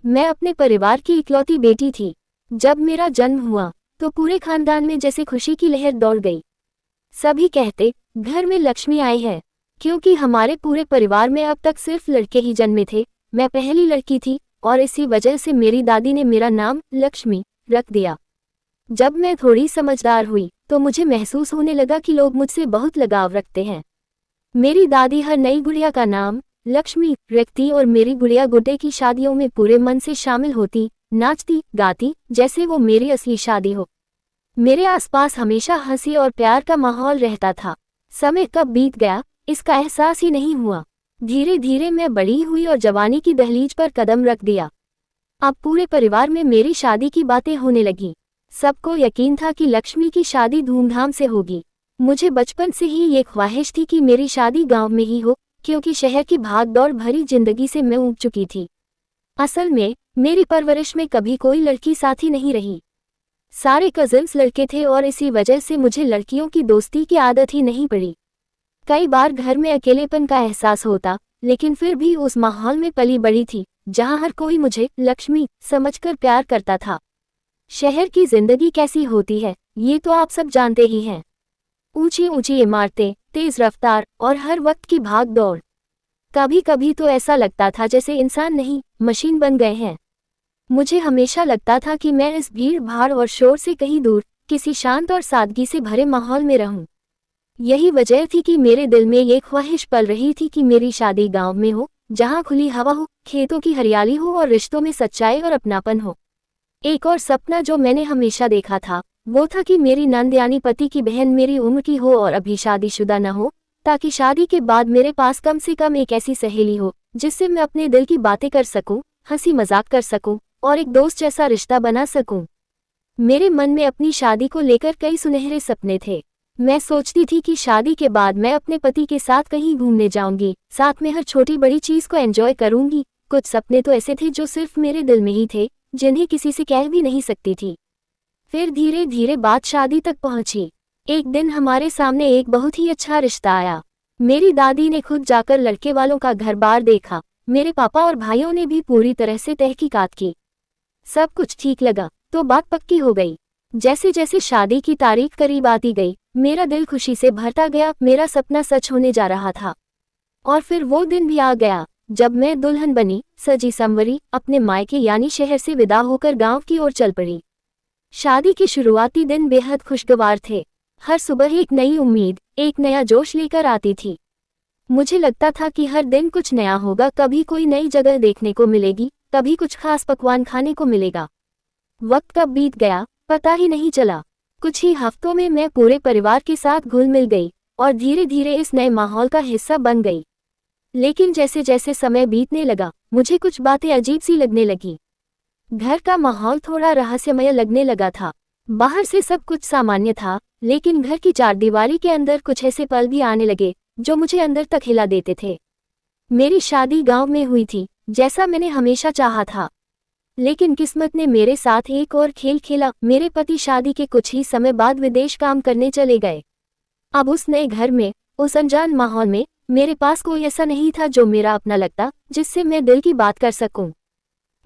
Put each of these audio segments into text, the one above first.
मैं अपने परिवार की इकलौती बेटी थी। जब मेरा जन्म हुआ तो पूरे खानदान में जैसे खुशी की लहर दौड़ गई। सभी कहते, घर में लक्ष्मी आई है। क्योंकि हमारे पूरे परिवार में अब तक सिर्फ लड़के ही जन्मे थे, मैं पहली लड़की थी और इसी वजह से मेरी दादी ने मेरा नाम लक्ष्मी रख दिया। जब मैं थोड़ी समझदार हुई तो मुझे महसूस होने लगा कि लोग मुझसे बहुत लगाव रखते हैं। मेरी दादी हर नई गुड़िया का नाम लक्ष्मी रखती और मेरी गुड़िया गुड्डे की शादियों में पूरे मन से शामिल होती, नाचती गाती जैसे वो मेरी असली शादी हो। मेरे आसपास हमेशा हंसी और प्यार का माहौल रहता था। समय कब बीत गया इसका एहसास ही नहीं हुआ। धीरे धीरे मैं बड़ी हुई और जवानी की दहलीज पर कदम रख दिया। अब पूरे परिवार में मेरी शादी की बातें होने लगी। सबको यकीन था कि लक्ष्मी की शादी धूमधाम से होगी। मुझे बचपन से ही ये ख्वाहिश थी कि मेरी शादी गांव में ही हो, क्योंकि शहर की भागदौड़ भरी जिंदगी से मैं ऊब चुकी थी। असल में मेरी परवरिश में कभी कोई लड़की साथी नहीं रही। सारे कजिन्स लड़के थे और इसी वजह से मुझे लड़कियों की दोस्ती की आदत ही नहीं पड़ी। कई बार घर में अकेलेपन का एहसास होता, लेकिन फिर भी उस माहौल में पली बड़ी थी जहां हर कोई मुझे लक्ष्मी समझकर प्यार करता था। शहर की जिंदगी कैसी होती है ये तो आप सब जानते ही हैं। ऊंची ऊंची इमारतें, तेज रफ्तार और हर वक्त की भाग दौड़। कभी कभी तो ऐसा लगता था जैसे इंसान नहीं मशीन बन गए हैं। मुझे हमेशा लगता था कि मैं इस भीड़ भाड़ और शोर से कहीं दूर किसी शांत और सादगी से भरे माहौल में रहूं। यही वजह थी कि मेरे दिल में ये ख्वाहिश पल रही थी कि मेरी शादी गांव में हो, जहां खुली हवा हो, खेतों की हरियाली हो और रिश्तों में सच्चाई और अपनापन हो। एक और सपना जो मैंने हमेशा देखा था वो था कि मेरी नंद यानी पति की बहन मेरी उम्र की हो और अभी शादीशुदा न हो, ताकि शादी के बाद मेरे पास कम से कम एक ऐसी सहेली हो जिससे मैं अपने दिल की बातें कर सकूं, हंसी मजाक कर सकूं और एक दोस्त जैसा रिश्ता बना सकूं। मेरे मन में अपनी शादी को लेकर कई सुनहरे सपने थे। मैं सोचती थी कि शादी के बाद मैं अपने पति के साथ कहीं घूमने जाऊंगी, साथ में हर छोटी बड़ी चीज को एंजॉय करूंगी। कुछ सपने तो ऐसे थे जो सिर्फ मेरे दिल में ही थे, जिन्हें किसी से कह भी नहीं सकती थी। फिर धीरे धीरे बात शादी तक पहुंची। एक दिन हमारे सामने एक बहुत ही अच्छा रिश्ता आया। मेरी दादी ने खुद जाकर लड़के वालों का घर बार देखा। मेरे पापा और भाइयों ने भी पूरी तरह से तहकीकात की। सब कुछ ठीक लगा तो बात पक्की हो गई। जैसे जैसे शादी की तारीख करीब आती गई, मेरा दिल खुशी से भरता गया। मेरा सपना सच होने जा रहा था। और फिर वो दिन भी आ गया जब मैं दुल्हन बनी, सजी संवरी, अपने मायके यानी शहर से विदा होकर गांव की ओर चल पड़ी। शादी के शुरुआती दिन बेहद खुशगवार थे। हर सुबह एक नई उम्मीद, एक नया जोश लेकर आती थी। मुझे लगता था कि हर दिन कुछ नया होगा, कभी कोई नई जगह देखने को मिलेगी, कभी कुछ खास पकवान खाने को मिलेगा। वक्त कब बीत गया पता ही नहीं चला। कुछ ही हफ्तों में मैं पूरे परिवार के साथ घुल मिल गई और धीरे धीरे इस नए माहौल का हिस्सा बन गई। लेकिन जैसे जैसे समय बीतने लगा, मुझे कुछ बातें अजीब सी लगने लगी। घर का माहौल थोड़ा रहस्यमय लगने लगा था। बाहर से सब कुछ सामान्य था, लेकिन घर की चारदीवारी के अंदर कुछ ऐसे पल भी आने लगे जो मुझे अंदर तक हिला देते थे। मेरी शादी गांव में हुई थी, जैसा मैंने हमेशा चाहा था। लेकिन किस्मत ने मेरे साथ एक और खेल खेला। मेरे पति शादी के कुछ ही समय बाद विदेश काम करने चले गए। अब उस नए घर में, उस अनजान माहौल में मेरे पास कोई ऐसा नहीं था जो मेरा अपना लगता, जिससे मैं दिल की बात कर सकूं।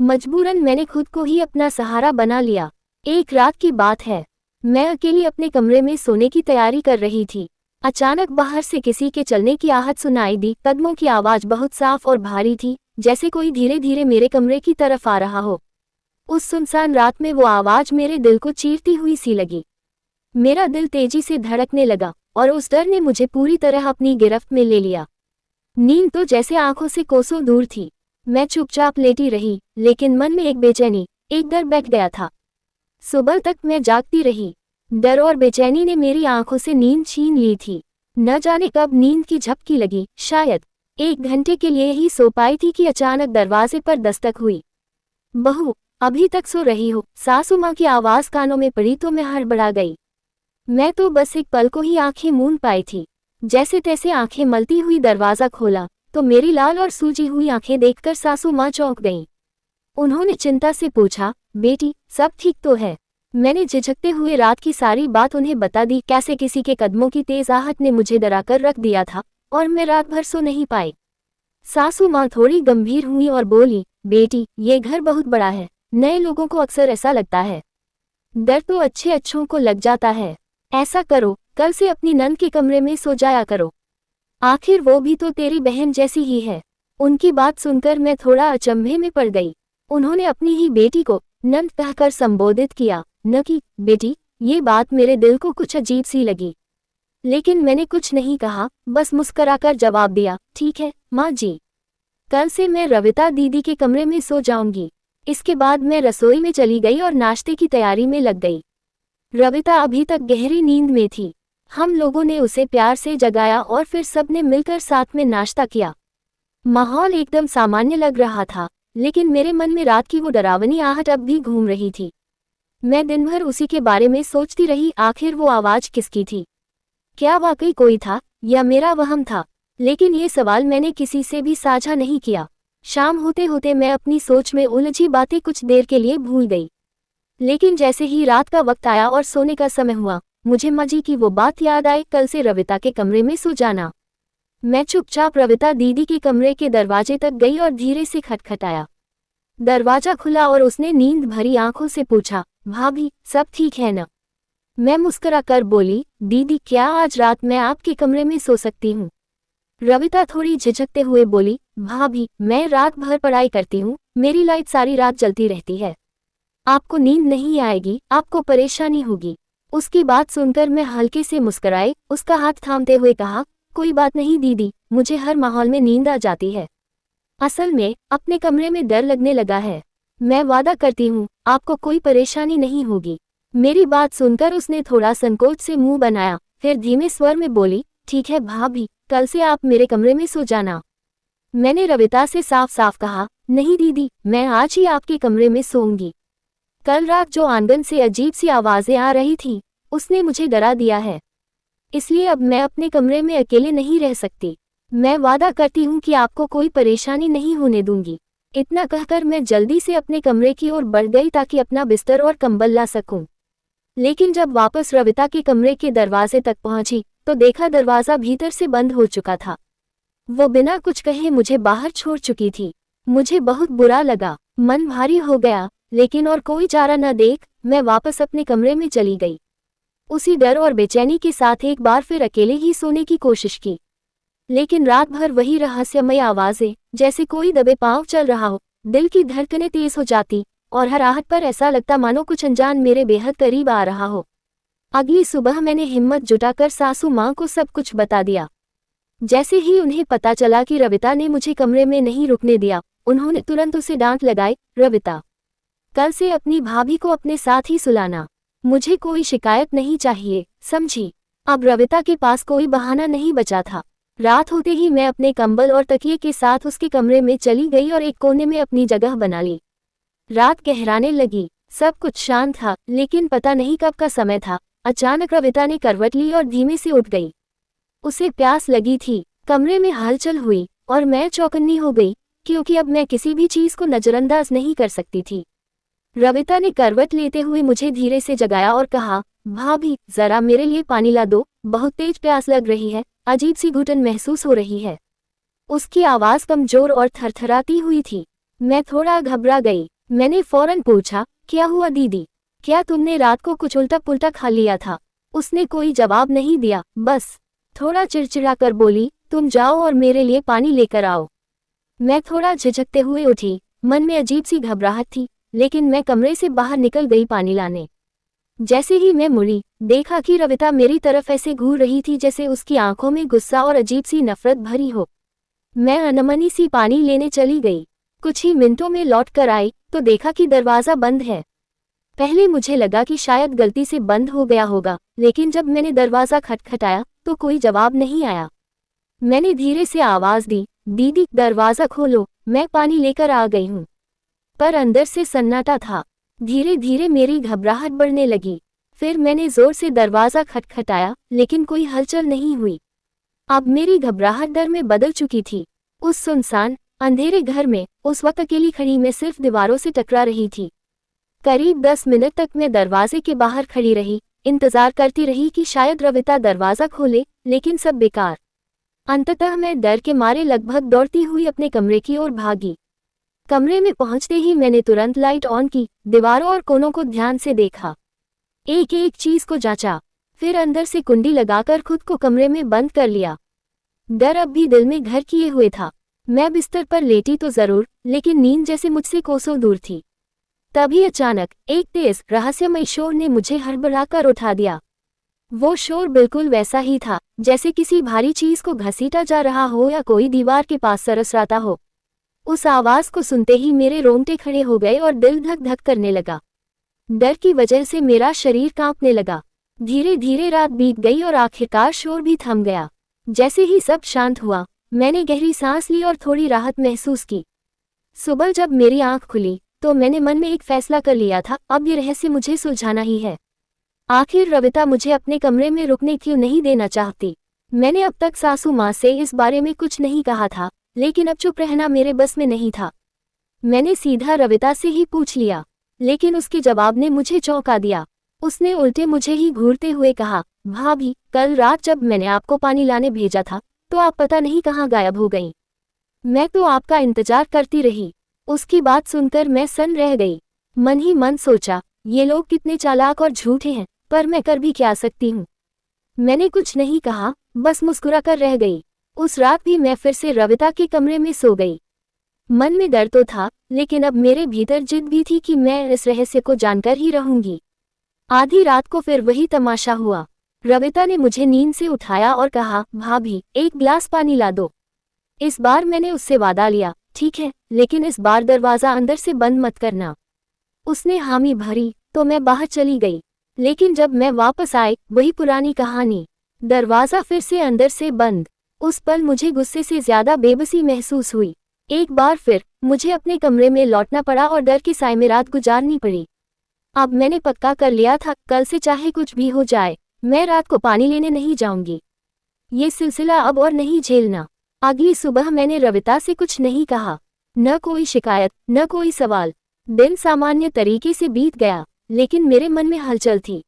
मजबूरन मैंने खुद को ही अपना सहारा बना लिया। एक रात की बात है, मैं अकेली अपने कमरे में सोने की तैयारी कर रही थी। अचानक बाहर से किसी के चलने की आहट सुनाई दी। कदमों की आवाज बहुत साफ और भारी थी, जैसे कोई धीरे धीरे मेरे कमरे की तरफ आ रहा हो। उस सुनसान रात में वो आवाज मेरे दिल को चीरती हुई सी लगी। मेरा दिल तेजी से धड़कने लगा और उस डर ने मुझे पूरी तरह अपनी गिरफ्त में ले लिया। नींद तो जैसे आंखों से कोसों दूर थी। मैं चुपचाप लेटी रही, लेकिन मन में एक बेचैनी, एक डर बैठ गया था। सुबह तक मैं जागती रही। डर और बेचैनी ने मेरी आंखों से नींद छीन ली थी। न जाने कब नींद की झपकी लगी, शायद 1 घंटे के लिए ही सो पाई थी कि अचानक दरवाजे पर दस्तक हुई। बहू, अभी तक सो रही हो? सासू माँ की आवाज कानों में पड़ी तो मैं हड़बड़ा गई। मैं तो बस एक पल को ही आंखें मूंद पाई थी। जैसे तैसे आंखें मलती हुई दरवाजा खोला तो मेरी लाल और सूजी हुई आंखें देखकर सासू माँ चौंक गईं। उन्होंने चिंता से पूछा, बेटी सब ठीक तो है? मैंने झिझकते हुए रात की सारी बात उन्हें बता दी, कैसे किसी के कदमों की तेज आहट ने मुझे डराकर रख दिया था और मैं रात भर सो नहीं पाई। सासू माँ थोड़ी गंभीर हुई और बोली, बेटी, ये घर बहुत बड़ा है। नए लोगों को अक्सर ऐसा लगता है। डर तो अच्छे अच्छों को लग जाता है। ऐसा करो, कल से अपनी नंद के कमरे में सो जाया करो। आखिर वो भी तो तेरी बहन जैसी ही है। उनकी बात सुनकर मैं थोड़ा अचंभे में पड़ गई। उन्होंने अपनी ही बेटी को नंद कहकर संबोधित किया, न कि बेटी। ये बात मेरे दिल को कुछ अजीब सी लगी, लेकिन मैंने कुछ नहीं कहा, बस मुस्कुराकर जवाब दिया, ठीक है माँ जी। कल से मैं रविता दीदी के कमरे में सो जाऊंगी। इसके बाद मैं रसोई में चली गई और नाश्ते की तैयारी में लग गई। रविता अभी तक गहरी नींद में थी। हम लोगों ने उसे प्यार से जगाया और फिर सबने मिलकर साथ में नाश्ता किया। माहौल एकदम सामान्य लग रहा था, लेकिन मेरे मन में रात की वो डरावनी आहट अब भी घूम रही थी। मैं दिन भर उसी के बारे में सोचती रही, आखिर वो आवाज किसकी थी? क्या वाकई कोई था या मेरा वहम था? लेकिन ये सवाल मैंने किसी से भी साझा नहीं किया। शाम होते होते मैं अपनी सोच में उलझी बातें कुछ देर के लिए भूल गई। लेकिन जैसे ही रात का वक्त आया और सोने का समय हुआ, मुझे माँ जी की वो बात याद आई, कल से रविता के कमरे में सो जाना। मैं चुपचाप रविता दीदी के कमरे के दरवाजे तक गई और धीरे से खटखटाया। दरवाजा खुला और उसने नींद भरी आंखों से पूछा, भाभी सब ठीक है न? मैं मुस्कुराकर बोली, दीदी क्या आज रात मैं आपके कमरे में सो सकती हूँ? रविता थोड़ी झिझकते हुए बोली, भाभी मैं रात भर पढ़ाई करती हूँ, मेरी लाइट सारी रात जलती रहती है। आपको नींद नहीं आएगी, आपको परेशानी होगी। उसकी बात सुनकर मैं हल्के से मुस्कुराई, उसका हाथ थामते हुए कहा, कोई बात नहीं दीदी, मुझे हर माहौल में नींद आ जाती है। असल में अपने कमरे में डर लगने लगा है। मैं वादा करती हूँ आपको कोई परेशानी नहीं होगी। मेरी बात सुनकर उसने थोड़ा संकोच से मुंह बनाया, फिर धीमे स्वर में बोली, ठीक है भाभी, कल से आप मेरे कमरे में सो जाना। मैंने रविता से साफ साफ कहा, नहीं दीदी, मैं आज ही आपके कमरे में सोऊंगी। कल रात जो आंगन से अजीब सी आवाजें आ रही थी, उसने मुझे डरा दिया है। इसलिए अब मैं अपने कमरे में अकेले नहीं रह सकती। मैं वादा करती हूँ कि आपको कोई परेशानी नहीं होने दूंगी। इतना कहकर मैं जल्दी से अपने कमरे की ओर बढ़ गई ताकि अपना बिस्तर और कंबल ला सकूं। लेकिन जब वापस रविता के कमरे के दरवाजे तक पहुंची तो देखा दरवाजा भीतर से बंद हो चुका था। वो बिना कुछ कहे मुझे बाहर छोड़ चुकी थी। मुझे बहुत बुरा लगा, मन भारी हो गया, लेकिन और कोई चारा न देख मैं वापस अपने कमरे में चली गई। उसी डर और बेचैनी के साथ एक बार फिर अकेले ही सोने की कोशिश की, लेकिन रात भर वही रहस्यमय आवाजें, जैसे कोई दबे पांव चल रहा हो। दिल की धड़कनें तेज हो जाती और हर आहट पर ऐसा लगता मानो कुछ अनजान मेरे बेहद करीब आ रहा हो। अगली सुबह मैंने हिम्मत जुटाकर सासू माँ को सब कुछ बता दिया। जैसे ही उन्हें पता चला कि रविता ने मुझे कमरे में नहीं रुकने दिया, उन्होंने तुरंत उसे डांट लगाई, रविता कल से अपनी भाभी को अपने साथ ही सुलाना। मुझे कोई शिकायत नहीं चाहिए, समझी? अब रविता के पास कोई बहाना नहीं बचा था। रात होते ही मैं अपने कंबल और तकिए के साथ उसके कमरे में चली गई और एक कोने में अपनी जगह बना ली। रात गहराने लगी, सब कुछ शांत था, लेकिन पता नहीं कब का समय था, अचानक रविता ने करवट ली और धीमे से उठ गई। उसे प्यास लगी थी। कमरे में हलचल हुई और मैं चौकन्नी हो गई, क्योंकि अब मैं किसी भी चीज को नजरअंदाज नहीं कर सकती थी। रविता ने करवट लेते हुए मुझे धीरे से जगाया और कहा, भाभी जरा मेरे लिए पानी ला दो, बहुत तेज प्यास लग रही है, अजीब सी घुटन महसूस हो रही है। उसकी आवाज कमजोर और थरथराती हुई थी। मैं थोड़ा घबरा गई। मैंने फौरन पूछा, क्या हुआ दीदी? क्या तुमने रात को कुछ उल्टा पुल्टा खा लिया था? उसने कोई जवाब नहीं दिया, बस थोड़ा चिड़चिड़ा कर बोली, तुम जाओ और मेरे लिए पानी लेकर आओ। मैं थोड़ा झिझकते हुए उठी। मन में अजीब सी घबराहट थी, लेकिन मैं कमरे से बाहर निकल गई पानी लाने। जैसे ही मैं मुड़ी, देखा कि रविता मेरी तरफ ऐसे घूर रही थी जैसे उसकी आंखों में गुस्सा और अजीब सी नफरत भरी हो। मैं अनमनी सी पानी लेने चली गई। कुछ ही मिनटों में लौट कर आई तो देखा कि दरवाज़ा बंद है। पहले मुझे लगा कि शायद गलती से बंद हो गया होगा, लेकिन जब मैंने दरवाज़ा खटखटाया तो कोई जवाब नहीं आया। मैंने धीरे से आवाज़ दी, दीदी दरवाज़ा खोलो, मैं पानी लेकर आ गई हूँ। पर अंदर से सन्नाटा था। धीरे धीरे मेरी घबराहट बढ़ने लगी। फिर मैंने जोर से दरवाज़ा खटखटाया, लेकिन कोई हलचल नहीं हुई। अब मेरी घबराहट डर में बदल चुकी थी। उस सुनसान अंधेरे घर में उस वक्त अकेली खड़ी मैं सिर्फ दीवारों से टकरा रही थी। करीब 10 मिनट तक मैं दरवाजे के बाहर खड़ी रही, इंतजार करती रही कि शायद रविता दरवाज़ा खोले, लेकिन सब बेकार। अंततः मैं डर के मारे लगभग दौड़ती हुई अपने कमरे की ओर भागी। कमरे में पहुंचते ही मैंने तुरंत लाइट ऑन की, दीवारों और कोनों को ध्यान से देखा, एक एक चीज को जांचा, फिर अंदर से कुंडी लगाकर खुद को कमरे में बंद कर लिया। डर अब भी दिल में घर किए हुए था। मैं बिस्तर पर लेटी तो जरूर, लेकिन नींद जैसे मुझसे कोसों दूर थी। तभी अचानक एक तेज रहस्यमय शोर ने मुझे हड़बड़ाकर उठा दिया। वो शोर बिल्कुल वैसा ही था जैसे किसी भारी चीज को घसीटा जा रहा हो या कोई दीवार के पास सरसराता हो। उस आवाज को सुनते ही मेरे रोंगटे खड़े हो गए और दिल धक धक करने लगा। डर की वजह से मेरा शरीर कांपने लगा। धीरे धीरे रात बीत गई और आखिरकार शोर भी थम गया। जैसे ही सब शांत हुआ, मैंने गहरी सांस ली और थोड़ी राहत महसूस की। सुबह जब मेरी आंख खुली तो मैंने मन में एक फैसला कर लिया था, अब ये रहस्य मुझे सुलझाना ही है। आखिर रविता मुझे अपने कमरे में रुकने क्यों नहीं देना चाहती। मैंने अब तक सासू माँ से इस बारे में कुछ नहीं कहा था, लेकिन अब चुप रहना मेरे बस में नहीं था। मैंने सीधा रविता से ही पूछ लिया, लेकिन उसके जवाब ने मुझे चौंका दिया। उसने उल्टे मुझे ही घूरते हुए कहा, भाभी, कल रात जब मैंने आपको पानी लाने भेजा था तो आप पता नहीं कहाँ गायब हो गईं। मैं तो आपका इंतजार करती रही। उसकी बात सुनकर मैं सन्न रह गई। मन ही मन सोचा, ये लोग कितने चालाक और झूठे हैं, पर मैं कर भी क्या सकती हूँ। मैंने कुछ नहीं कहा, बस मुस्कुराकर रह गई। उस रात भी मैं फिर से रविता के कमरे में सो गई। मन में डर तो था, लेकिन अब मेरे भीतर जिद भी थी कि मैं इस रहस्य को जानकर ही रहूंगी। आधी रात को फिर वही तमाशा हुआ। रविता ने मुझे नींद से उठाया और कहा, भाभी, एक गिलास पानी ला दो। इस बार मैंने उससे वादा लिया, ठीक है, लेकिन इस बार दरवाजा अंदर से बंद मत करना। उसने हामी भरी तो मैं बाहर चली गई, लेकिन जब मैं वापस आई वही पुरानी कहानी, दरवाजा फिर से अंदर से बंद। उस पल मुझे गुस्से से ज्यादा बेबसी महसूस हुई। एक बार फिर मुझे अपने कमरे में लौटना पड़ा और डर के साए में रात गुजारनी पड़ी। अब मैंने पक्का कर लिया था, कल से चाहे कुछ भी हो जाए, मैं रात को पानी लेने नहीं जाऊंगी। ये सिलसिला अब और नहीं झेलना। अगली सुबह मैंने रविता से कुछ नहीं कहा, न कोई शिकायत, न कोई सवाल। दिन सामान्य तरीके से बीत गया, लेकिन मेरे मन में हलचल थी।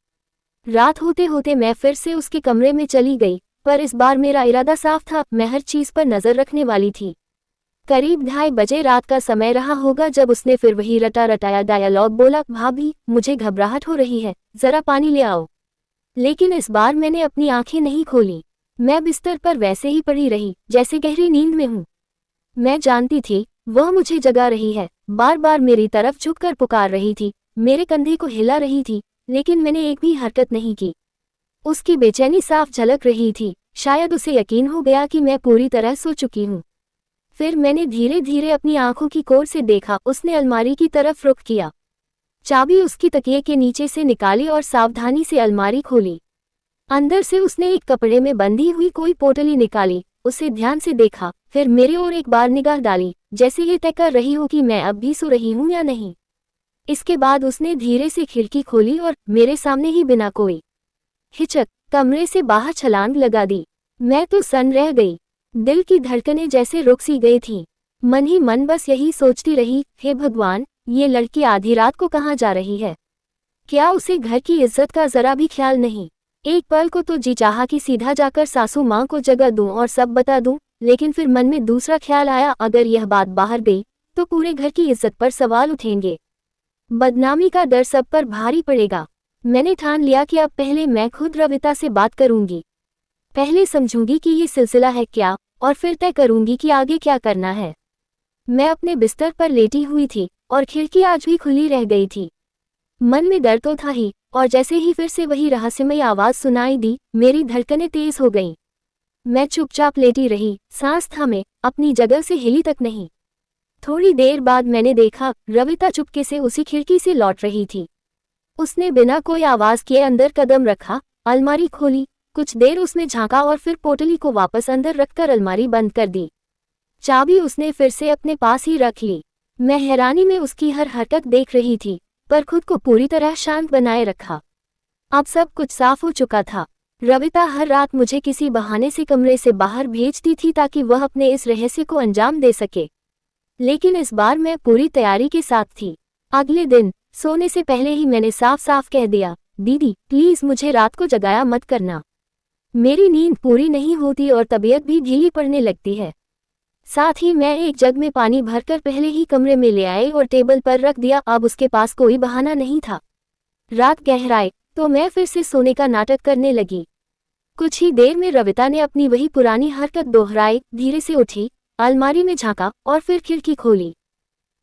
रात होते होते मैं फिर से उसके कमरे में चली गई, पर इस बार मेरा इरादा साफ था, मैं हर चीज पर नजर रखने वाली थी। करीब 2:30 बजे रात का समय रहा होगा जब उसने फिर वही रटा रटाया डायलॉग बोला, भाभी, मुझे घबराहट हो रही है, जरा पानी ले आओ। लेकिन इस बार मैंने अपनी आंखें नहीं खोली। मैं बिस्तर पर वैसे ही पड़ी रही जैसे गहरी नींद में हूँ। मैं जानती थी वह मुझे जगा रही है, बार बार मेरी तरफ झुककर पुकार रही थी, मेरे कंधे को हिला रही थी, लेकिन मैंने एक भी हरकत नहीं की। उसकी बेचैनी साफ झलक रही थी। शायद उसे यकीन हो गया कि मैं पूरी तरह सो चुकी हूँ। फिर मैंने धीरे धीरे अपनी आंखों की कोर से देखा। उसने अलमारी की तरफ रुख किया, चाबी उसकी तकिए के नीचे से निकाली और सावधानी से अलमारी खोली। अंदर से उसने एक कपड़े में बंधी हुई कोई पोटली निकाली, उसे ध्यान से देखा, फिर मेरे ओर एक बार निगाह डाली, जैसे ये तय कर रही हो कि मैं अब भी सो रही हूँ या नहीं। इसके बाद उसने धीरे से खिड़की खोली और मेरे सामने ही बिना कोई हिचक कमरे से बाहर छलांग लगा दी। मैं तो सन्न रह गई। दिल की धड़कनें जैसे रुक सी गई थीं। मन ही मन बस यही सोचती रही, हे भगवान, ये लड़की आधी रात को कहाँ जा रही है? क्या उसे घर की इज्जत का जरा भी ख्याल नहीं? एक पल को तो जी चाहा कि सीधा जाकर सासू माँ को जगह दूं और सब बता दूं, लेकिन फिर मन में दूसरा ख्याल आया, अगर यह बात बाहर गई तो पूरे घर की इज्जत पर सवाल उठेंगे, बदनामी का डर सब पर भारी पड़ेगा। मैंने ठान लिया कि अब पहले मैं खुद रविता से बात करूंगी। पहले समझूंगी कि ये सिलसिला है क्या, और फिर तय करूंगी कि आगे क्या करना है। मैं अपने बिस्तर पर लेटी हुई थी और खिड़की आज भी खुली रह गई थी। मन में डर तो था ही, और जैसे ही फिर से वही रहस्यमय आवाज सुनाई दी, मेरी धड़कनें तेज हो गईं। मैं चुपचाप लेटी रही, सांस थामे, अपनी जगह से हिली तक नहीं। थोड़ी देर बाद मैंने देखा, रविता चुपके से उसी खिड़की से लौट रही थी। उसने बिना कोई आवाज किए अंदर कदम रखा, अलमारी खोली, कुछ देर उसमें झांका और फिर पोटली को वापस अंदर रखकर अलमारी बंद कर दी। चाबी उसने फिर से अपने पास ही रख ली। मैं हैरानी में उसकी हर हरकत देख रही थी, पर खुद को पूरी तरह शांत बनाए रखा। अब सब कुछ साफ हो चुका था। रविता हर रात मुझे किसी बहाने से कमरे से बाहर भेजती थी ताकि वह अपने इस रहस्य को अंजाम दे सके, लेकिन इस बार मैं पूरी तैयारी के साथ थी। अगले दिन सोने से पहले ही मैंने साफ साफ कह दिया, दीदी प्लीज मुझे रात को जगाया मत करना। मेरी नींद पूरी नहीं होती और तबीयत भी ढीली पड़ने लगती है। साथ ही मैं एक जग में पानी भरकर पहले ही कमरे में ले आए और टेबल पर रख दिया। अब उसके पास कोई बहाना नहीं था। रात गहराई तो मैं फिर से सोने का नाटक करने लगी। कुछ ही देर में रविता ने अपनी वही पुरानी हरकत दोहराई। धीरे से उठी, अलमारी में झांका और फिर खिड़की खोली।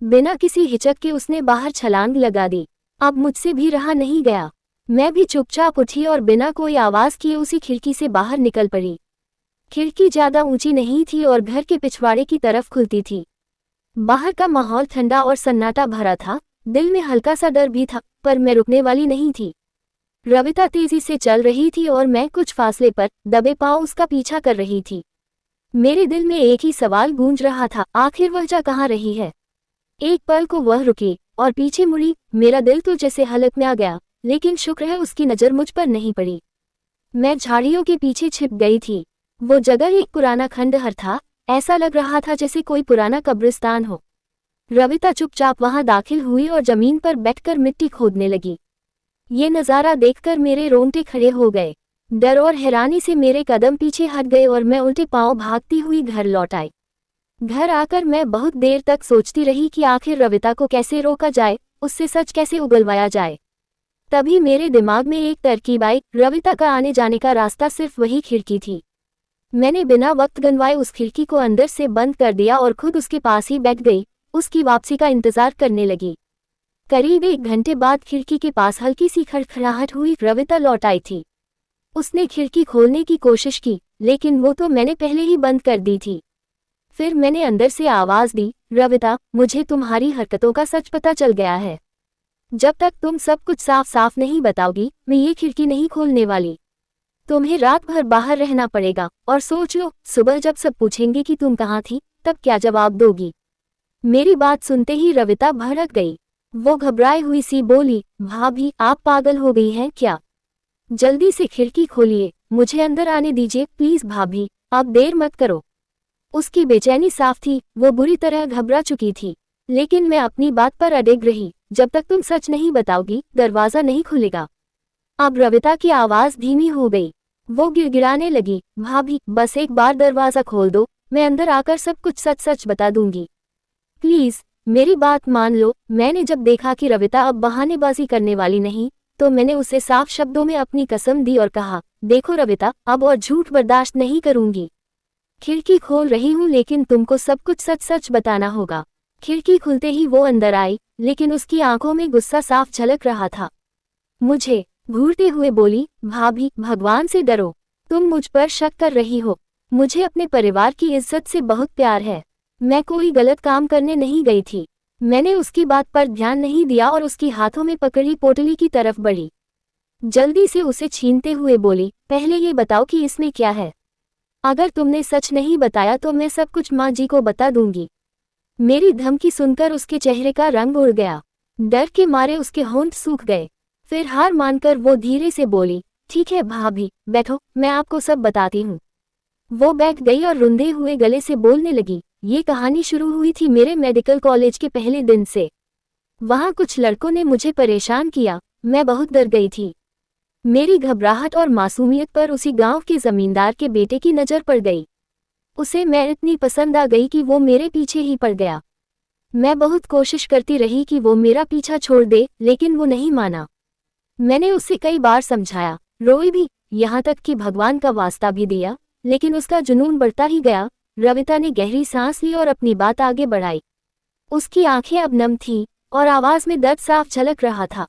बिना किसी हिचक के उसने बाहर छलांग लगा दी। अब मुझसे भी रहा नहीं गया। मैं भी चुपचाप उठी और बिना कोई आवाज किए उसी खिड़की से बाहर निकल पड़ी। खिड़की ज्यादा ऊंची नहीं थी और घर के पिछवाड़े की तरफ खुलती थी। बाहर का माहौल ठंडा और सन्नाटा भरा था। दिल में हल्का सा डर भी था, पर मैं रुकने वाली नहीं थी। रविता तेजी से चल रही थी और मैं कुछ फासले पर दबे पांव उसका पीछा कर रही थी। मेरे दिल में एक ही सवाल गूंज रहा था, आखिर वह जा कहाँ रही है। एक पल को वह रुकी और पीछे मुड़ी। मेरा दिल तो जैसे हलक में आ गया, लेकिन शुक्र है उसकी नज़र मुझ पर नहीं पड़ी। मैं झाड़ियों के पीछे छिप गई थी। वो जगह एक पुराना खंडहर था। ऐसा लग रहा था जैसे कोई पुराना कब्रिस्तान हो। रविता चुपचाप वहां दाखिल हुई और जमीन पर बैठकर मिट्टी खोदने लगी। ये नज़ारा देखकर मेरे रोंगटे खड़े हो गए। डर और हैरानी से मेरे कदम पीछे हट गए और मैं उल्टे पांव भागती हुई घर लौट आई। घर आकर मैं बहुत देर तक सोचती रही कि आखिर रविता को कैसे रोका जाए, उससे सच कैसे उगलवाया जाए। तभी मेरे दिमाग में एक तरकीब आई। रविता का आने जाने का रास्ता सिर्फ वही खिड़की थी। मैंने बिना वक्त गंवाए उस खिड़की को अंदर से बंद कर दिया और खुद उसके पास ही बैठ गई। उसकी वापसी का इंतजार करने लगी। करीब 1 घंटे बाद खिड़की के पास हल्की सी खड़खड़ाहट हुई। रविता लौट आई थी। उसने खिड़की खोलने की कोशिश की, लेकिन वो तो मैंने पहले ही बंद कर दी थी। फिर मैंने अंदर से आवाज दी, रविता, मुझे तुम्हारी हरकतों का सच पता चल गया है। जब तक तुम सब कुछ साफ साफ नहीं बताओगी, मैं ये खिड़की नहीं खोलने वाली। तुम्हें रात भर बाहर रहना पड़ेगा और सोच लो, सुबह जब सब पूछेंगे कि तुम कहाँ थी, तब क्या जवाब दोगी। मेरी बात सुनते ही रविता भड़क गई। वो घबराई हुई सी बोली, भाभी, आप पागल हो गई हैं क्या? जल्दी से खिड़की खोलिए, मुझे अंदर आने दीजिए प्लीज भाभी, आप देर मत करो। उसकी बेचैनी साफ थी। वो बुरी तरह घबरा चुकी थी, लेकिन मैं अपनी बात पर अड़िग रही। जब तक तुम सच नहीं बताओगी, दरवाजा नहीं खुलेगा। अब रविता की आवाज धीमी हो गई। वो गिड़गिड़ाने लगी, भाभी, बस एक बार दरवाजा खोल दो, मैं अंदर आकर सब कुछ सच सच बता दूंगी। प्लीज मेरी बात मान लो। मैंने जब देखा कि रविता अब बहानेबाजी करने वाली नहीं, तो मैंने उसे साफ शब्दों में अपनी कसम दी और कहा, देखो रविता, अब और झूठ बर्दाश्त नहीं करूंगी। खिड़की खोल रही हूँ, लेकिन तुमको सब कुछ सच सच बताना होगा। खिड़की खुलते ही वो अंदर आई, लेकिन उसकी आंखों में गुस्सा साफ झलक रहा था। मुझे घूरते हुए बोली, भाभी, भगवान से डरो, तुम मुझ पर शक कर रही हो। मुझे अपने परिवार की इज्जत से बहुत प्यार है। मैं कोई गलत काम करने नहीं गई थी। मैंने उसकी बात पर ध्यान नहीं दिया और उसकी हाथों में पकड़ी पोटली की तरफ बढ़ी। जल्दी से उसे छीनते हुए बोली, पहले ये बताओ कि इसमें क्या है। अगर तुमने सच नहीं बताया तो मैं सब कुछ माँ जी को बता दूंगी। मेरी धमकी सुनकर उसके चेहरे का रंग उड़ गया। डर के मारे उसके होंठ सूख गए। फिर हार मानकर वो धीरे से बोली, ठीक है भाभी, बैठो, मैं आपको सब बताती हूँ। वो बैठ गई और रुंधे हुए गले से बोलने लगी, ये कहानी शुरू हुई थी मेरे मेडिकल कॉलेज के पहले दिन से। वहाँ कुछ लड़कों ने मुझे परेशान किया। मैं बहुत डर गई थी। मेरी घबराहट और मासूमियत पर उसी गांव के जमींदार के बेटे की नज़र पड़ गई। उसे मैं इतनी पसंद आ गई कि वो मेरे पीछे ही पड़ गया। मैं बहुत कोशिश करती रही कि वो मेरा पीछा छोड़ दे, लेकिन वो नहीं माना। मैंने उसे कई बार समझाया, रोई भी, यहाँ तक कि भगवान का वास्ता भी दिया, लेकिन उसका जुनून बढ़ता ही गया। रविता ने गहरी सांस ली और अपनी बात आगे बढ़ाई। उसकी आंखें अब नम थीं और आवाज में दर्द साफ झलक रहा था।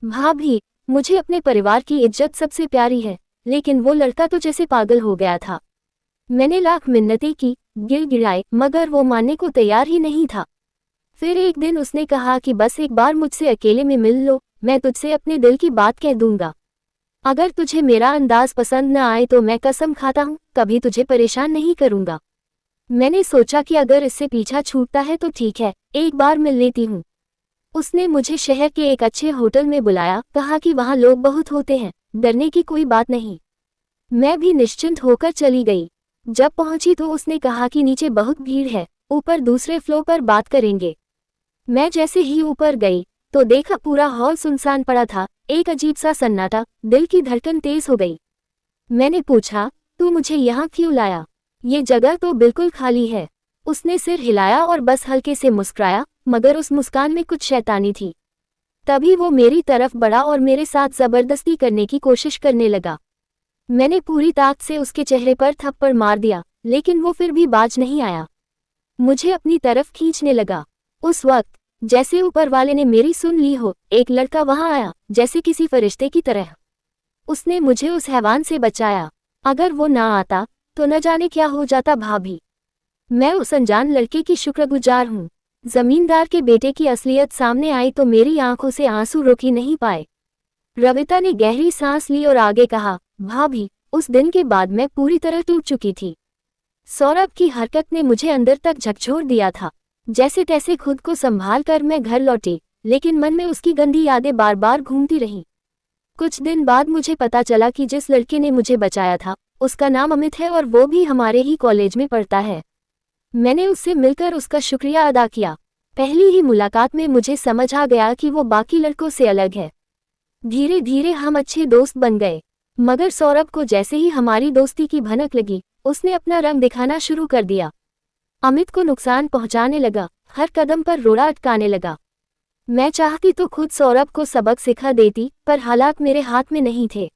भाभी, मुझे अपने परिवार की इज्जत सबसे प्यारी है, लेकिन वो लड़का तो जैसे पागल हो गया था। मैंने लाख मिन्नतें की, गिड़गिड़ाए, मगर वो मानने को तैयार ही नहीं था। फिर एक दिन उसने कहा कि बस एक बार मुझसे अकेले में मिल लो, मैं तुझसे अपने दिल की बात कह दूंगा। अगर तुझे मेरा अंदाज पसंद न आए तो मैं कसम खाता हूँ, कभी तुझे परेशान नहीं करूंगा। मैंने सोचा कि अगर इससे पीछा छूटता है तो ठीक है, एक बार मिल लेती हूँ। उसने मुझे शहर के एक अच्छे होटल में बुलाया, कहा कि वहाँ लोग बहुत होते हैं, डरने की कोई बात नहीं। मैं भी निश्चिंत होकर चली गई। जब पहुंची तो उसने कहा कि नीचे बहुत भीड़ है, ऊपर दूसरे फ्लोर पर बात करेंगे। मैं जैसे ही ऊपर गई तो देखा पूरा हॉल सुनसान पड़ा था, एक अजीब सा सन्नाटा। दिल की धड़कन तेज हो गई। मैंने पूछा, तू मुझे यहाँ क्यों लाया? ये जगह तो बिल्कुल खाली है। उसने सिर हिलाया और बस हल्के से मुस्कुराया, मगर उस मुस्कान में कुछ शैतानी थी। तभी वो मेरी तरफ बढ़ा और मेरे साथ जबरदस्ती करने की कोशिश करने लगा। मैंने पूरी ताकत से उसके चेहरे पर थप्पड़ मार दिया, लेकिन वो फिर भी बाज नहीं आया। मुझे अपनी तरफ खींचने लगा। उस वक्त जैसे ऊपर वाले ने मेरी सुन ली हो, एक लड़का वहां आया, जैसे किसी फरिश्ते की तरह। उसने मुझे उस हैवान से बचाया। अगर वो ना आता तो न जाने क्या हो जाता भाभी। मैं उस अनजान लड़के की शुक्रगुजार हूँ। जमींदार के बेटे की असलियत सामने आई तो मेरी आंखों से आंसू रोक ही नहीं पाए। रविता ने गहरी सांस ली और आगे कहा, भाभी, उस दिन के बाद मैं पूरी तरह टूट चुकी थी। सौरभ की हरकत ने मुझे अंदर तक झकझोर दिया था। जैसे तैसे खुद को संभाल कर मैं घर लौटी, लेकिन मन में उसकी गंदी यादें बार बार घूमती रहीं। कुछ दिन बाद मुझे पता चला कि जिस लड़के ने मुझे बचाया था, उसका नाम अमित है और वो भी हमारे ही कॉलेज में पढ़ता है। मैंने उससे मिलकर उसका शुक्रिया अदा किया। पहली ही मुलाकात में मुझे समझ आ गया कि वो बाकी लड़कों से अलग है। धीरे धीरे हम अच्छे दोस्त बन गए, मगर सौरभ को जैसे ही हमारी दोस्ती की भनक लगी, उसने अपना रंग दिखाना शुरू कर दिया। अमित को नुकसान पहुंचाने लगा, हर कदम पर रोड़ा अटकाने लगा। मैं चाहती तो खुद सौरभ को सबक सिखा देती, पर हालात मेरे हाथ में नहीं थे।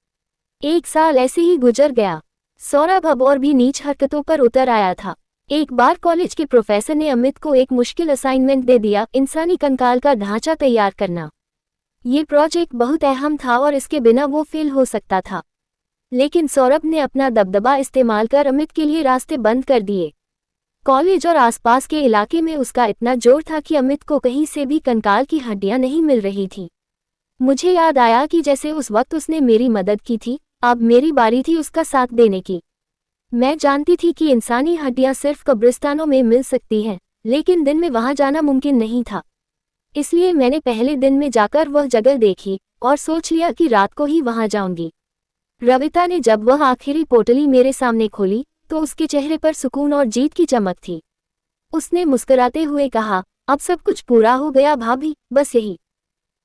1 साल ऐसे ही गुजर गया। सौरभ अब और भी नीच हरकतों पर उतर आया था। एक बार कॉलेज के प्रोफेसर ने अमित को एक मुश्किल असाइनमेंट दे दिया, इंसानी कंकाल का ढांचा तैयार करना। ये प्रोजेक्ट बहुत अहम था और इसके बिना वो फेल हो सकता था। लेकिन सौरभ ने अपना दबदबा इस्तेमाल कर अमित के लिए रास्ते बंद कर दिए। कॉलेज और आसपास के इलाके में उसका इतना जोर था कि अमित को कहीं से भी कंकाल की हड्डियां नहीं मिल रही थी। मुझे याद आया कि जैसे उस वक्त उसने मेरी मदद की थी, अब मेरी बारी थी उसका साथ देने की। मैं जानती थी कि इंसानी हड्डियां सिर्फ कब्रिस्तानों में मिल सकती हैं, लेकिन दिन में वहां जाना मुमकिन नहीं था। इसलिए मैंने पहले दिन में जाकर वह जगह देखी और सोच लिया कि रात को ही वहां जाऊंगी। रविता ने जब वह आखिरी पोटली मेरे सामने खोली तो उसके चेहरे पर सुकून और जीत की चमक थी। उसने मुस्कुराते हुए कहा, अब सब कुछ पूरा हो गया भाभी, बस यही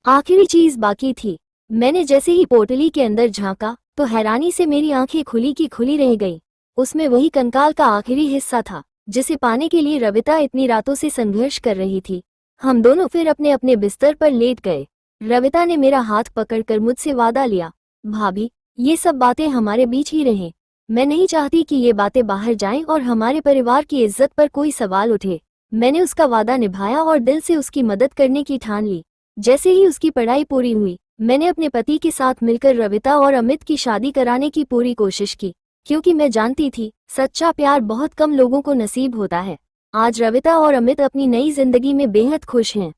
आखिरी चीज बाकी थी। मैंने जैसे ही पोटली के अंदर झांका तो हैरानी से मेरी आंखें खुली की खुली रह गई। उसमें वही कंकाल का आखिरी हिस्सा था जिसे पाने के लिए रविता इतनी रातों से संघर्ष कर रही थी। हम दोनों फिर अपने अपने बिस्तर पर लेट गए। रविता ने मेरा हाथ पकड़कर मुझसे वादा लिया, भाभी, ये सब बातें हमारे बीच ही रहें। मैं नहीं चाहती कि ये बातें बाहर जाएं और हमारे परिवार की इज्जत पर कोई सवाल उठे। मैंने उसका वादा निभाया और दिल से उसकी मदद करने की ठान ली। जैसे ही उसकी पढ़ाई पूरी हुई, मैंने अपने पति के साथ मिलकर रविता और अमित की शादी कराने की पूरी कोशिश की, क्योंकि मैं जानती थी सच्चा प्यार बहुत कम लोगों को नसीब होता है। आज रविता और अमित अपनी नई जिंदगी में बेहद खुश हैं।